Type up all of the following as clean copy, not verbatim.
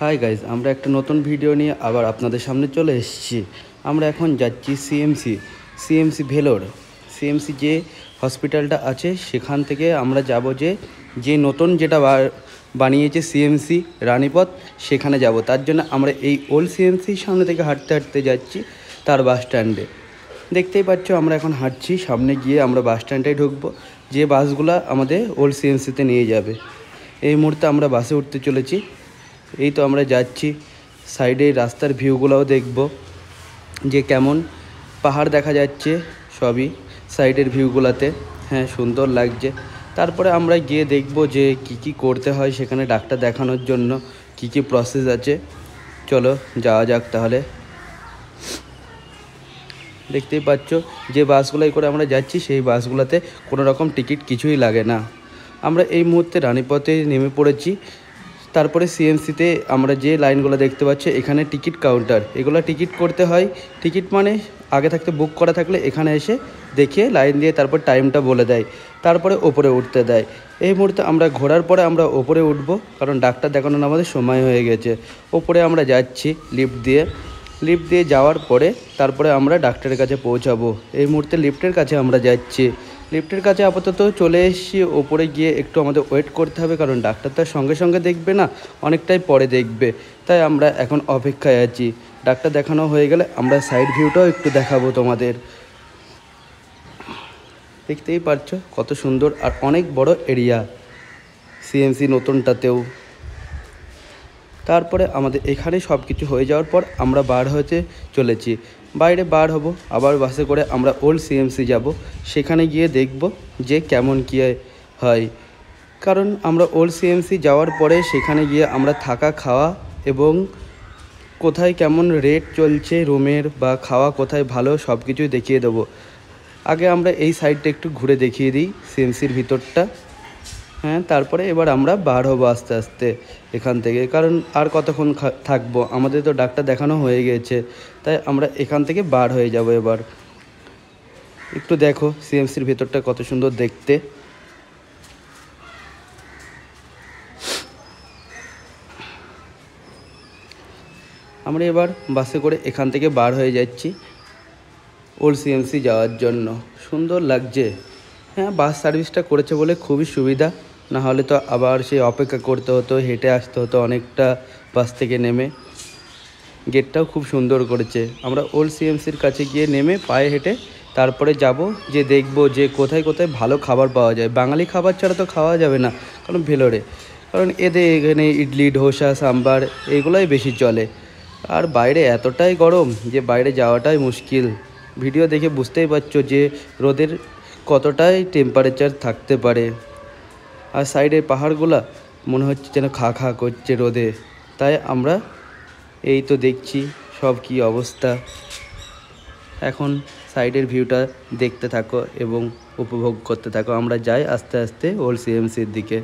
Hi guys, আমরা একটা নতুন ভিডিও নিয়ে আবার আপনাদের সামনে চলে এসেছি। আমরা এখন যাচ্ছি সিএমসি ভেলোর। সিএমসি যে হসপিটালটা আছে সেখান থেকে আমরা যাব যে নতুন যেটা বানিয়েছে সিএমসি রানীপথ, সেখানে যাব। তার জন্য আমরা এই ওল্ড সিএমসির সামনে থেকে হাঁটতে হাঁটতে যাচ্ছি তার বাস স্ট্যান্ডে। দেখতেই পাচ্ছ আমরা এখন হাঁটছি, সামনে গিয়ে আমরা বাস স্ট্যান্ডে ঢুকবো, যে বাসগুলো আমাদের ওল্ড সিএমসিতে নিয়ে যাবে। এই মুহূর্তে আমরা বাসে উঠতে চলেছি। এই তো আমরা যাচ্ছি, সাইডে রাস্তার ভিউগুলোও দেখব, যে কেমন পাহাড় দেখা যাচ্ছে সবই সাইডের ভিউগুলোতে। হ্যাঁ, সুন্দর লাগছে। তারপরে আমরা গিয়ে দেখব যে কি করতে হয় সেখানে ডাক্তার দেখানোর জন্য, কি প্রসেস আছে। চলো যাওয়া যাক তাহলে। দেখতেই পাচ্ছ যে বাসগুলোয় করে আমরা যাচ্ছি সেই বাসগুলোতে কোনো রকম টিকিট কিছুই লাগে না। আমরা এই মুহূর্তে রানীপথে নেমে পড়েছি। তারপরে সিএমসিতে আমরা যে লাইনগুলো দেখতে পাচ্ছি এখানে টিকিট কাউন্টার, এগুলো টিকিট করতে হয়। টিকিট মানে আগে থাকতে বুক করা থাকলে এখানে এসে দেখে লাইন দিয়ে তারপর টাইমটা বলে দেয়, তারপরে ওপরে উঠতে দেয়। এই মুহূর্তে আমরা ঘোরার পরে আমরা ওপরে উঠবো, কারণ ডাক্তার দেখানোর আমাদের সময় হয়ে গেছে। ওপরে আমরা যাচ্ছি লিফট দিয়ে যাওয়ার পরে তারপরে আমরা ডাক্তারের কাছে পৌঁছাবো। এই মুহূর্তে লিফটের কাছে আমরা যাচ্ছি। লিফটের কাছে আপাতত চলে এসেছি। ওপরে গিয়ে একটু আমাদের ওয়েট করতে হবে, কারণ ডাক্তার তার সঙ্গে সঙ্গে দেখবে না, অনেকটাই পরে দেখবে। তাই আমরা এখন অপেক্ষায় আছি। ডাক্তার দেখানো হয়ে গেলে আমরা সাইড ভিউটাও একটু দেখাবো তোমাদের। দেখতেই পাচ্ছ কত সুন্দর আর অনেক বড় এরিয়া সিএমসি নতুনটাতেও। তারপরে আমাদের এখানে সব কিছু হয়ে যাওয়ার পর আমরা বার হতে চলেছি। বাইরে বার হব, আবার বাসে করে আমরা ওল্ড সিএমসি যাব। সেখানে গিয়ে দেখব যে কেমন কী হয়, কারণ আমরা ওল্ড সিএমসি যাওয়ার পরে সেখানে গিয়ে আমরা থাকা খাওয়া এবং কোথায় কেমন রেট চলছে রুমের বা খাওয়া কোথায় ভালো সব কিছুই দেখিয়ে দেবো। আগে আমরা এই সাইডটা একটু ঘুরে দেখিয়ে দিই সিএমসির ভিতরটা। হ্যাঁ, তারপরে এবার আমরা বার হবো আস্তে আস্তে এখান থেকে, কারণ আর কতক্ষণ থাকবো, আমাদের তো ডাক্তার দেখানো হয়ে গেছে। তাই আমরা এখান থেকে বার হয়ে যাব। এবার একটু দেখো সিএমসির ভেতরটা কত সুন্দর দেখতে। আমরা এবার বাসে করে এখান থেকে বার হয়ে যাচ্ছি ওল্ড সিএমসি যাওয়ার জন্য। সুন্দর লাগছে। হ্যাঁ, বাস সার্ভিসটা করেছে বলে খুবই সুবিধা, না হলে তো আবার সেই অপেক্ষা করতে হতো, হেঁটে আসতে হতো অনেকটা বাস থেকে নেমে। গেটটাও খুব সুন্দর করেছে। আমরা ওল্ড সিএমসির কাছে গিয়ে নেমে পায়ে হেঁটে তারপরে যাব, যে দেখব যে কোথায় কোথায় ভালো খাবার পাওয়া যায়। বাঙালি খাবার ছাড়া তো খাওয়া যাবে না কারণ ভেলোরে, কারণ এখানে ইডলি ধোসা সাম্বার এগুলোই বেশি চলে। আর বাইরে এতটাই গরম যে বাইরে যাওয়াটাই মুশকিল। ভিডিও দেখে বুঝতেই পারছো যে রোদের কতটাই টেম্পারেচার থাকতে পারে। আর সাইডের পাহাড়গুলো মনে হচ্ছে যেন খা করছে রোদে। তাই আমরা এই তো দেখছি সব কি অবস্থা। এখন সাইডের ভিউটা দেখতে থাকো এবং উপভোগ করতে থাকো। আমরা যাই আস্তে আস্তে ওল্ড সিএমসির দিকে।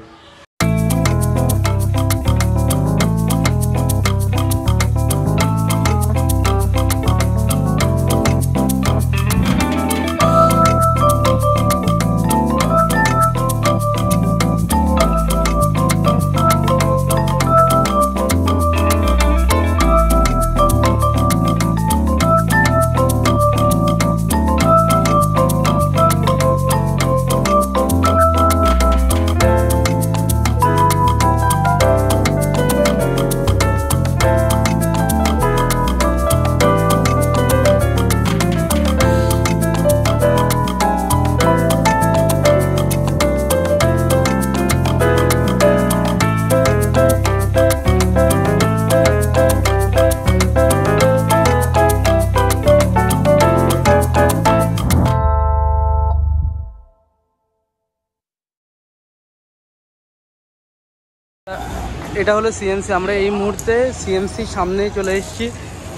এটা হলো সিএমসি। আমরা এই মুহূর্তে সিএমসির সামনে চলে এসেছি।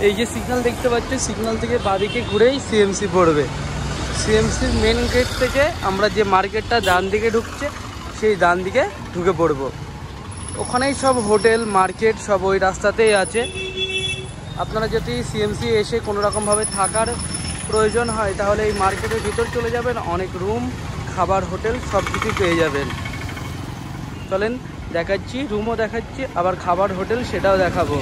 এই যে সিগন্যাল দেখতে পাচ্ছ, সিগন্যাল থেকে বাঁদিকে ঘুরেই সিএমসি পড়বে। সিএমসির মেন গেট থেকে আমরা যে মার্কেটটা ডান দিকে ঢুকছে সেই ডান দিকে ঢুকে পড়ব। ওখানেই সব হোটেল মার্কেট সব ওই রাস্তাতেই আছে। আপনারা যদি সিএমসি এসে কোনো রকমভাবে থাকার প্রয়োজন হয় তাহলে এই মার্কেটের ভিতর চলে যাবেন, অনেক রুম খাবার হোটেল সব কিছু পেয়ে যাবেন। চলেন দেখাচ্ছি, রুমও দেখাচ্ছি, আবার খাবার হোটেল সেটাও দেখাবো।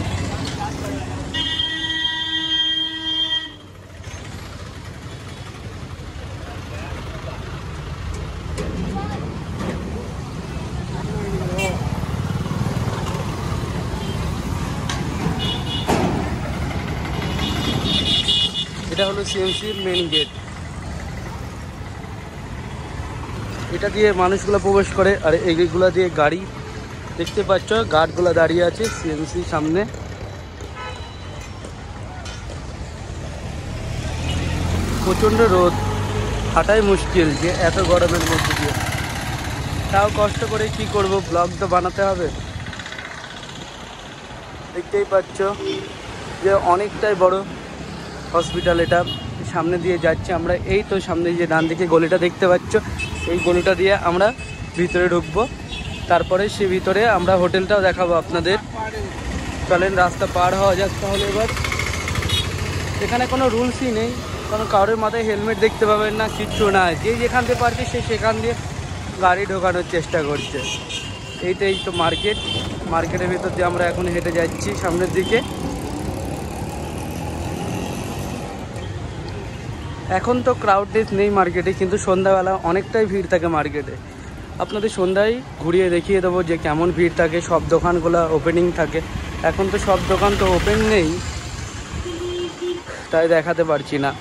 এটা হলো সিএমসির মেন গেট। এটা দিয়ে মানুষগুলো প্রবেশ করে, আর এইগুলো দিয়ে গাড়ি। দেখতে পাচ্ছ গার্ডগুলো দাঁড়িয়ে আছে সিএমসি সামনে। প্রচণ্ড রোদ, হাঁটাই মুশকিল যে এত গরমের মধ্যে দিয়ে। তাও কষ্ট করে কি করব, ব্লগ তো বানাতে হবে। দেখতেই পাচ্ছ যে অনেকটাই বড় হসপিটাল। এটা সামনে দিয়ে যাচ্ছে আমরা। এই তো সামনে যে ডান দিকে গলিটা দেখতে পাচ্ছ, এই গলিটা দিয়ে আমরা ভিতরে ঢুকবো। তারপরে সে ভিতরে আমরা হোটেলটাও দেখাবো আপনাদের। চলেন রাস্তা পার হওয়া যাক তাহলে। এবার এখানে কোনো রুলসই নেই, কারণ কারোর মাথায় হেলমেট দেখতে পাবেন না, কিচ্ছু না। যে যেখান থেকে পারছে সে সেখান দিয়ে গাড়ি ঢোকানোর চেষ্টা করছে। এই তো মার্কেট। মার্কেটের ভিতর দিয়ে আমরা এখন হেঁটে যাচ্ছি সামনের দিকে। এখন তো ক্রাউডনেস নেই মার্কেটে, কিন্তু সন্ধ্যাবেলা অনেকটাই ভিড় থাকে মার্কেটে। আপনাদের সন্ধ্যায় ঘুরিয়ে দেখিয়ে দেবো যে কেমন ভিড় থাকে। সব দোকানগুলো ওপেনিং থাকে। এখন তো সব দোকান তো ওপেন নেই, তাই দেখাতে পারছি না।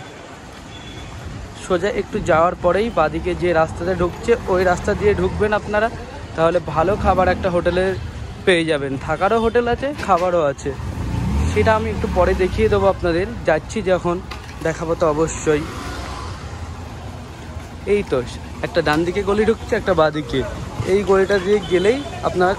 সোজা একটু যাওয়ার পরেই বাদিকে যে রাস্তাতে ঢুকছে ওই রাস্তা দিয়ে ঢুকবেন আপনারা, তাহলে ভালো খাবার একটা হোটেলে পেয়ে যাবেন। থাকারও হোটেল আছে, খাবারও আছে। সেটা আমি একটু পরে দেখিয়ে দেবো আপনাদের, যাচ্ছি যখন দেখাবো তো অবশ্যই। এই তো একটা ডান দিকে গলি ঢুকছে, একটা বাদিকে। এই গলিটা দিয়ে গেলেই আপনারা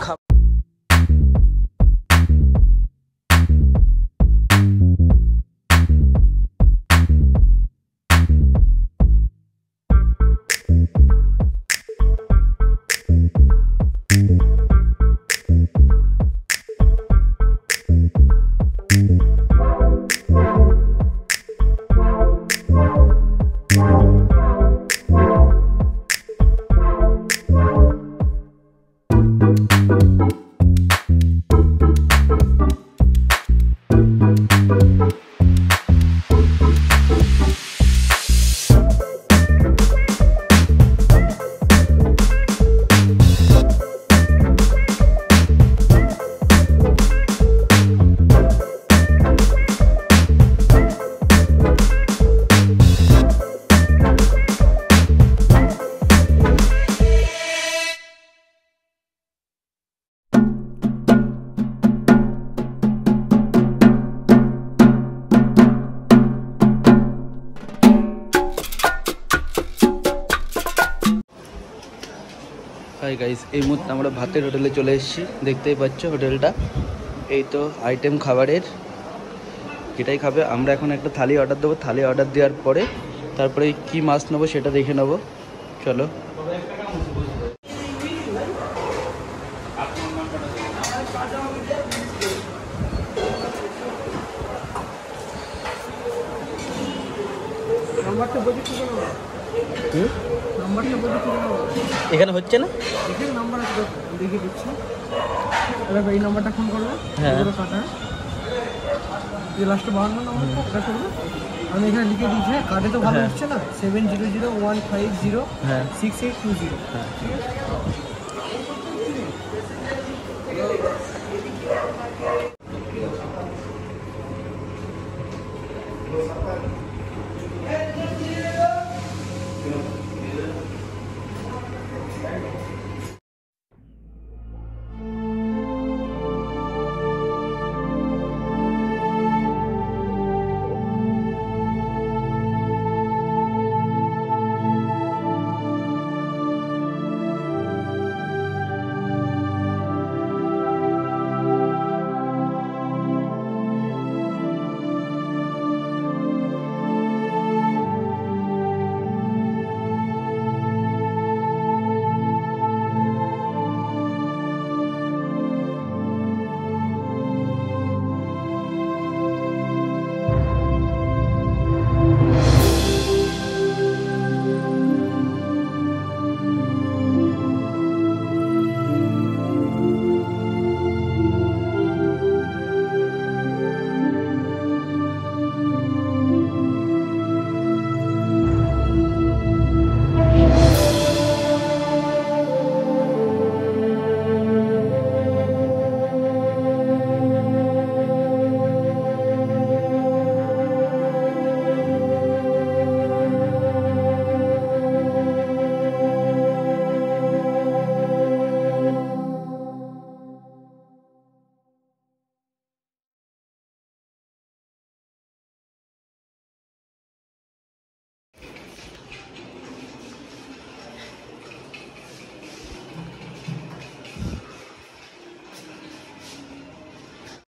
হাই গাইস, এই মুহূর্তে আমরা ভাতের হোটেলে চলে এসেছি। দেখতেই পাচ্ছ হোটেলটা। এই তো আইটেম খাবারের, যেটাই খাবে। আমরা এখন একটা থালি অর্ডার দেবো। থালি অর্ডার দেওয়ার পরে তারপরে কি মাছ নেবো সেটা দেখে নেবো। চলো। এখানে হচ্ছে না, এখানে নাম্বার আছে, দেখিয়ে দিচ্ছি। এবার এই নাম্বারটা ফোন করবে। হ্যাঁ, কাটা যে লাস্টে 52 নম্বরটা এটা করবে। আমি এখানে লিখে দিয়েছি, কার্ডে তো ভালো হচ্ছে না। 700150 6820। ঠিক আছে।